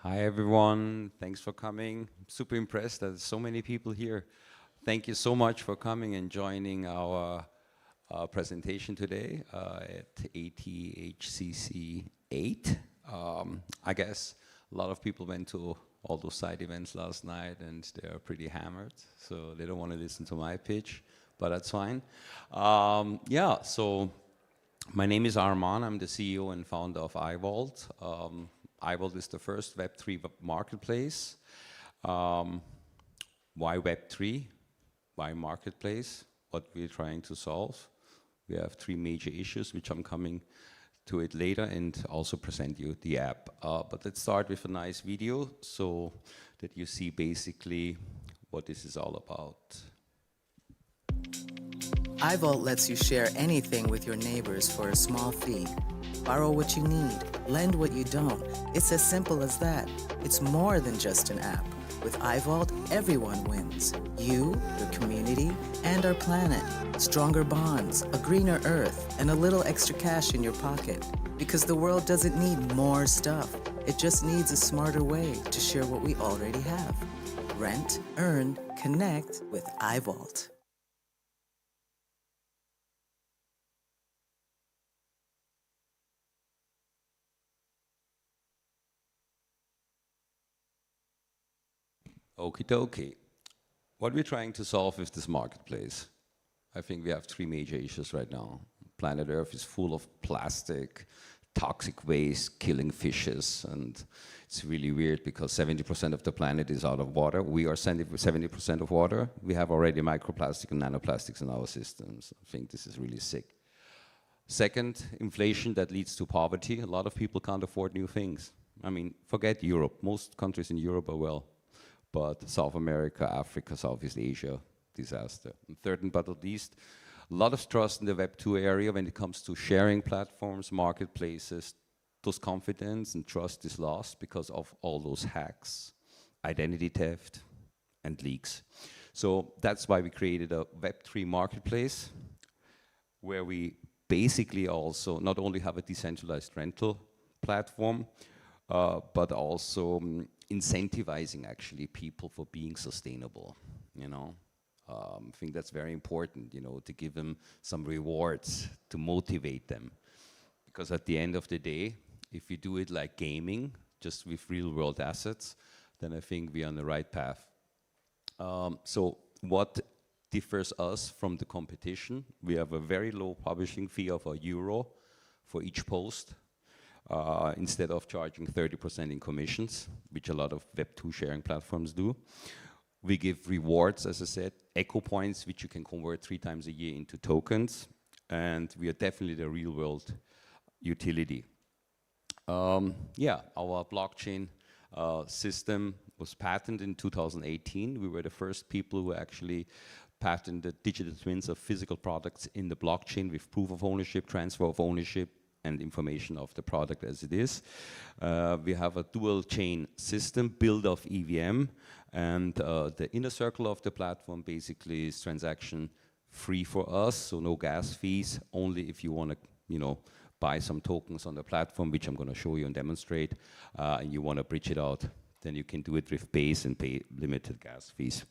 Hi everyone, thanks for coming. I'm super impressed that there's so many people here. Thank you so much for coming and joining our presentation today at ATHCC 8. I guess a lot of people went to all those side events last night and they're pretty hammered, so they don't want to listen to my pitch, but that's fine. So my name is Arman. I'm the CEO and founder of ivault. ivault is the first Web3 marketplace. Why Web3? Why marketplace? What we're trying to solve. We have three major issues, which I'm coming to it later, and also present you the app. But let's start with a nice video so that you see basically what this is all about. ivault lets you share anything with your neighbors for a small fee. Borrow what you need, lend what you don't. It's as simple as that. It's more than just an app. With ivault, everyone wins. You, your community, and our planet. Stronger bonds, a greener earth, and a little extra cash in your pocket. Because the world doesn't need more stuff. It just needs a smarter way to share what we already have. Rent, earn, connect with ivault. Okie dokie. What we're trying to solve with this marketplace, I think we have three major issues right now. Planet Earth is full of plastic, toxic waste, killing fishes, and it's really weird because 70% of the planet is out of water. We are 70% of water. We have already microplastic and nanoplastics in our systems. I think this is really sick. Second, inflation that leads to poverty. A lot of people can't afford new things. I mean, forget Europe. Most countries in Europe are well. But South America, Africa, Southeast Asia, disaster. And third and but not least, a lot of trust in the Web2 area when it comes to sharing platforms, marketplaces. Those confidence and trust is lost because of all those hacks, identity theft, and leaks. So that's why we created a Web3 marketplace where we basically also not only have a decentralized rental platform, but also incentivizing actually people for being sustainable, you know. I think that's very important, you know, to give them some rewards to motivate them. Because at the end of the day, if you do it like gaming, just with real world assets, then I think we're on the right path. So what differs us from the competition? We have a very low publishing fee of €1 for each post. Instead of charging 30% in commissions, which a lot of Web2 sharing platforms do. We give rewards, as I said, echo points, which you can convert 3 times a year into tokens, and we are definitely the real world utility. Our blockchain system was patented in 2018. We were the first people who actually patented digital twins of physical products in the blockchain with proof of ownership, transfer of ownership, and information of the product as it is. We have a dual chain system built of EVM, and the inner circle of the platform basically is transaction free for us, so no gas fees, only if you want to, you know, buy some tokens on the platform, which I'm going to show you and demonstrate, and you want to bridge it out, then you can do it with Base and pay limited gas fees.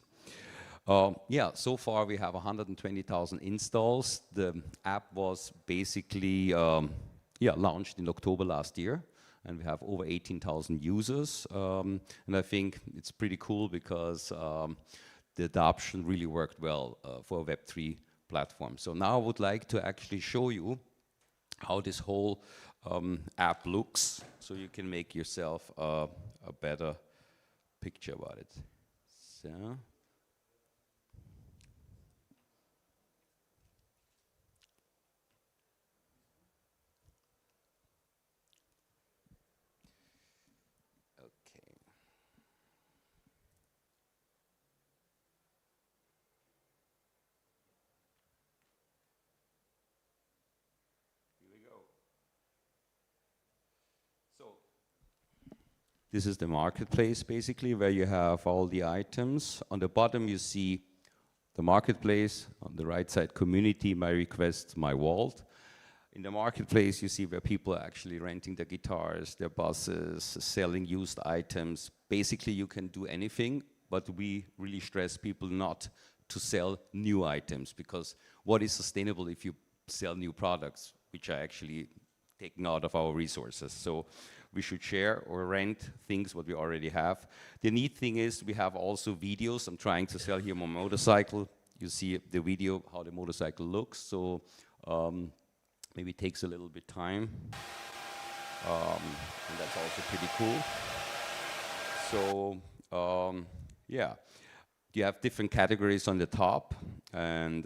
So far we have 120,000 installs. The app was basically launched in October last year, and we have over 18,000 users. And I think it's pretty cool because the adoption really worked well for a Web3 platform. So now I would like to actually show you how this whole app looks, so you can make yourself a better picture about it. So. This is the marketplace, basically, where you have all the items. On the bottom, you see the marketplace. On the right side, community, my request, my vault. In the marketplace, you see where people are actually renting their guitars, their buses, selling used items. Basically, you can do anything, but we really stress people not to sell new items, because what is sustainable if you sell new products, which are actually taken out of our resources? So we should share or rent things what we already have. The neat thing is we have also videos. I'm trying to sell here my motorcycle. You see the video, how the motorcycle looks. So maybe it takes a little bit time. And that's also pretty cool. So yeah, you have different categories on the top. And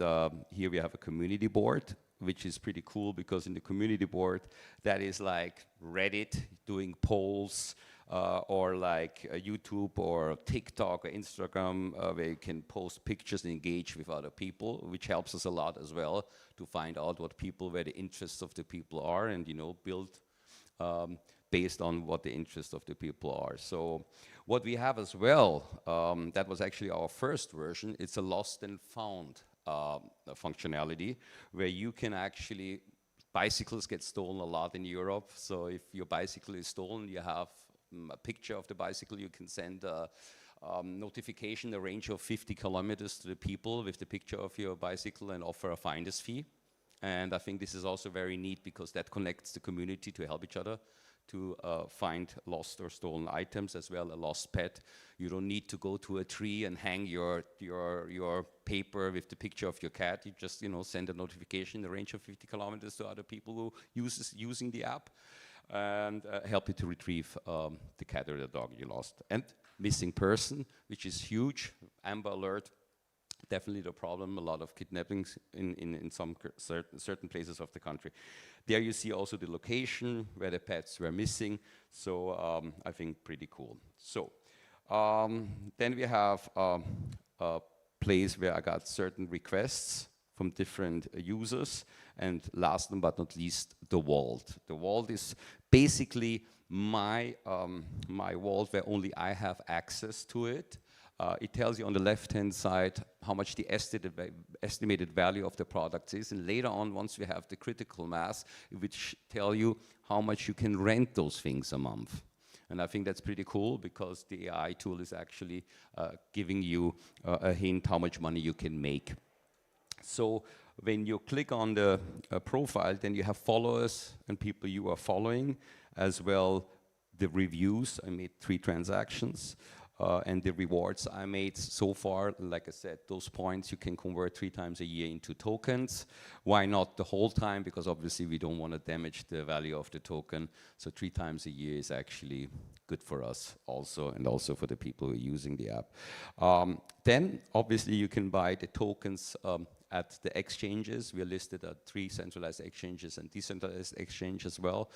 here we have a community board, which is pretty cool, because in the community board, that is like Reddit doing polls, or like YouTube or TikTok or Instagram, where you can post pictures and engage with other people, which helps us a lot as well to find out where the interests of the people are, and build based on what the interests of the people are. So what we have as well, that was actually our first version, it's a lost and found functionality, where you can actually, bicycles get stolen a lot in Europe, so if your bicycle is stolen, you have a picture of the bicycle, you can send a notification, a range of 50 kilometers to the people with the picture of your bicycle, and offer a finder's fee. And I think this is also very neat, because that connects the community to help each other to find lost or stolen items, as well a lost pet. You don't need to go to a tree and hang your paper with the picture of your cat. You just send a notification in a range of 50 kilometers to other people who using the app, and help you to retrieve the cat or the dog you lost. And missing person, which is huge. Amber Alert, definitely the problem. A lot of kidnappings in some certain places of the country. There you see also the location where the pets were missing. So I think pretty cool. So then we have a place where I got certain requests from different users. And last but not least, the vault. The vault is basically my vault where only I have access to it. It tells you on the left-hand side how much the estimated value of the product is, and later on, once we have the critical mass, it will tell you how much you can rent those things a month. And I think that's pretty cool, because the AI tool is actually giving you a hint how much money you can make. So when you click on the profile, then you have followers and people you are following, as well the reviews. I made 3 transactions. And the rewards I made so far, like I said, those points you can convert 3 times a year into tokens. Why not the whole time? Because obviously we don't want to damage the value of the token. So 3 times a year is actually good for us also, and also for the people who are using the app. Then obviously you can buy the tokens at the exchanges. We are listed at 3 centralized exchanges and decentralized exchange as well.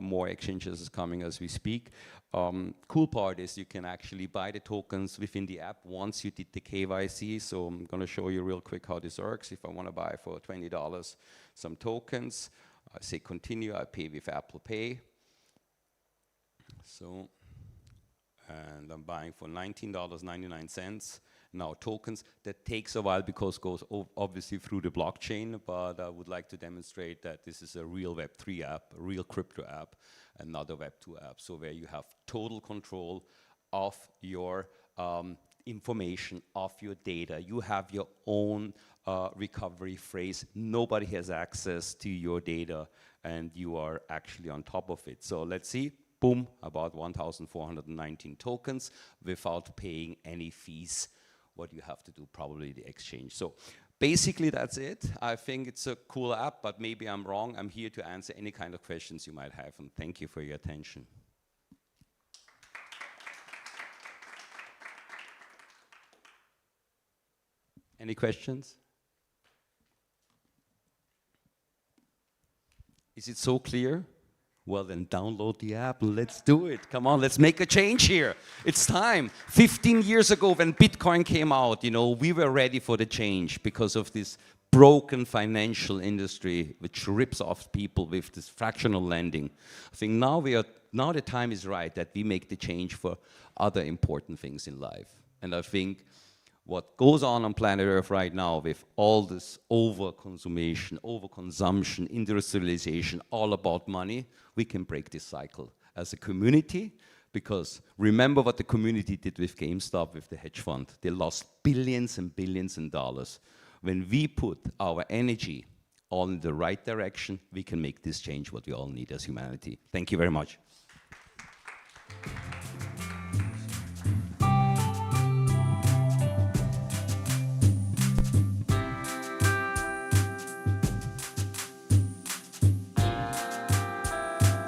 More exchanges is coming as we speak. Cool part is you can actually buy the tokens within the app once you did the KYC. So I'm going to show you real quick how this works. If I want to buy for $20 some tokens, I say continue, I pay with Apple Pay. So, and I'm buying for $19.99. Now tokens, that takes a while because it goes obviously through the blockchain, but I would like to demonstrate that this is a real Web3 app, a real crypto app, and not a Web2 app. So where you have total control of your information, of your data. You have your own recovery phrase. Nobody has access to your data, and you are actually on top of it. So let's see. Boom, about 1,419 tokens without paying any fees. What you have to do, probably the exchange. So basically that's it. I think it's a cool app, but maybe I'm wrong. I'm here to answer any kind of questions you might have, and thank you for your attention. Any questions? Is it so clear? Well, then download the app and let's do it. Come on, let's make a change here. It's time. 15 years ago when Bitcoin came out, we were ready for the change because of this broken financial industry which rips off people with this fractional lending. I think now the time is right that we make the change for other important things in life. And I think what goes on planet Earth right now with all this overconsumption, industrialization, all about money, we can break this cycle as a community, because remember what the community did with GameStop, with the hedge fund. They lost billions and billions in dollars. When we put our energy on the right direction, we can make this change what we all need as humanity. Thank you very much.